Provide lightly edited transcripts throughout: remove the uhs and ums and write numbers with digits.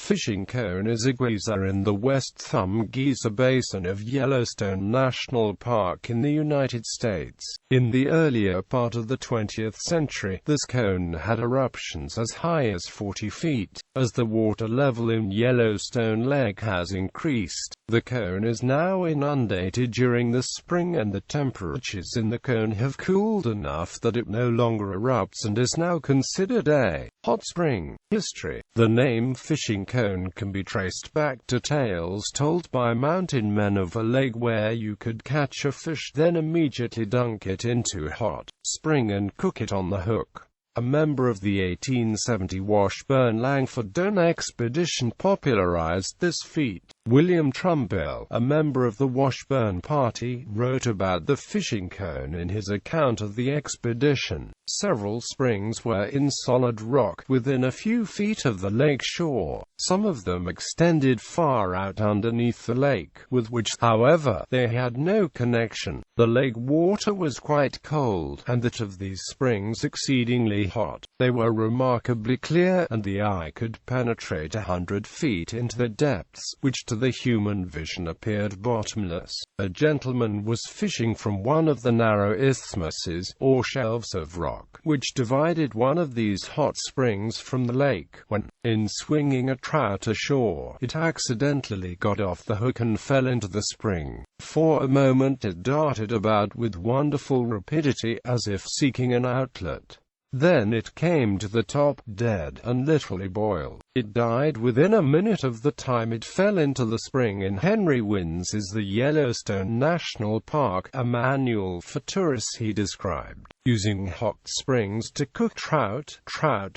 fishing cone is a geyser in the West Thumb Geyser Basin of Yellowstone National Park in the United States. In the earlier part of the 20th century, this cone had eruptions as high as 40 feet. As the water level in Yellowstone Lake has increased, the cone is now inundated during the spring, and the temperatures in the cone have cooled enough that it no longer erupts and is now considered a hot spring. History. The name fishing cone can be traced back to tales told by mountain men of a lake where you could catch a fish, then immediately dunk it into hot spring and cook it on the hook. A member of the 1870 Washburn-Langford expedition popularized this feat. William Trumbull, a member of the Washburn Party, wrote about the fishing cone in his account of the expedition. Several springs were in solid rock, within a few feet of the lake shore. Some of them extended far out underneath the lake, with which, however, they had no connection. The lake water was quite cold, and that of these springs exceedingly hot. They were remarkably clear, and the eye could penetrate 100 feet into the depths, which to the human vision appeared bottomless. A gentleman was fishing from one of the narrow isthmuses, or shelves of rock, which divided one of these hot springs from the lake, when, in swinging a trout ashore, it accidentally got off the hook and fell into the spring. For a moment it darted about with wonderful rapidity, as if seeking an outlet. Then it came to the top dead, and literally boiled. It died within a minute of the time it fell into the spring. In Henry Wins's The Yellowstone National Park, a manual for tourists, he described using hot springs to cook trout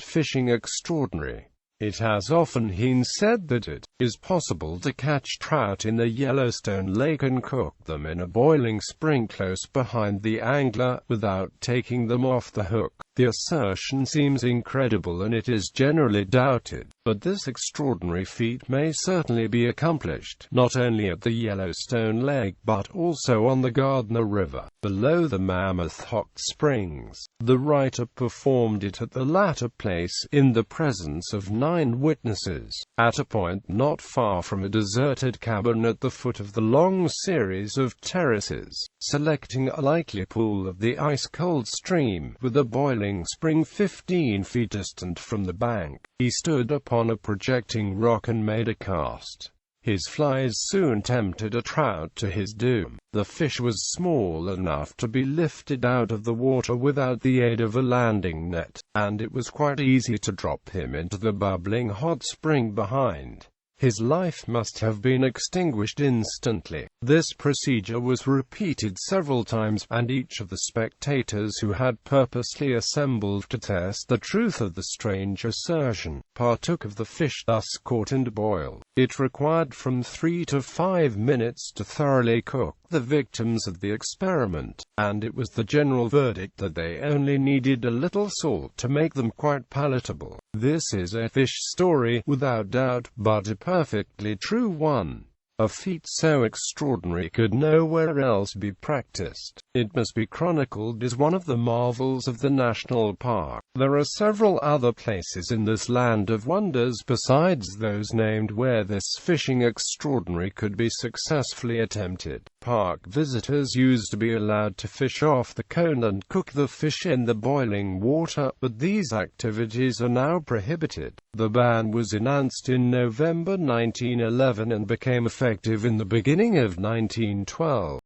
fishing extraordinary. It has often been said that it is possible to catch trout in the Yellowstone Lake and cook them in a boiling spring close behind the angler, without taking them off the hook. The assertion seems incredible and it is generally doubted, but this extraordinary feat may certainly be accomplished, not only at the Yellowstone Lake but also on the Gardner River, below the Mammoth Hot Springs. The writer performed it at the latter place, in the presence of 9 witnesses, at a point not far from a deserted cabin at the foot of the long series of terraces. Selecting a likely pool of the ice-cold stream, with a boiling spring 15 feet distant from the bank, he stood upon a projecting rock and made a cast. His flies soon tempted a trout to his doom. The fish was small enough to be lifted out of the water without the aid of a landing net, and it was quite easy to drop him into the bubbling hot spring behind. His life must have been extinguished instantly. This procedure was repeated several times, and each of the spectators who had purposely assembled to test the truth of the strange assertion, partook of the fish thus caught and boiled. It required from 3 to 5 minutes to thoroughly cook the victims of the experiment, and it was the general verdict that they only needed a little salt to make them quite palatable. This is a fish story, without doubt, but a perfectly true one. A feat so extraordinary could nowhere else be practiced. It must be chronicled as one of the marvels of the national park. There are several other places in this land of wonders besides those named where this fishing extraordinary could be successfully attempted. Park visitors used to be allowed to fish off the cone and cook the fish in the boiling water, but these activities are now prohibited. The ban was announced in November 1911 and became effective in the beginning of 1912.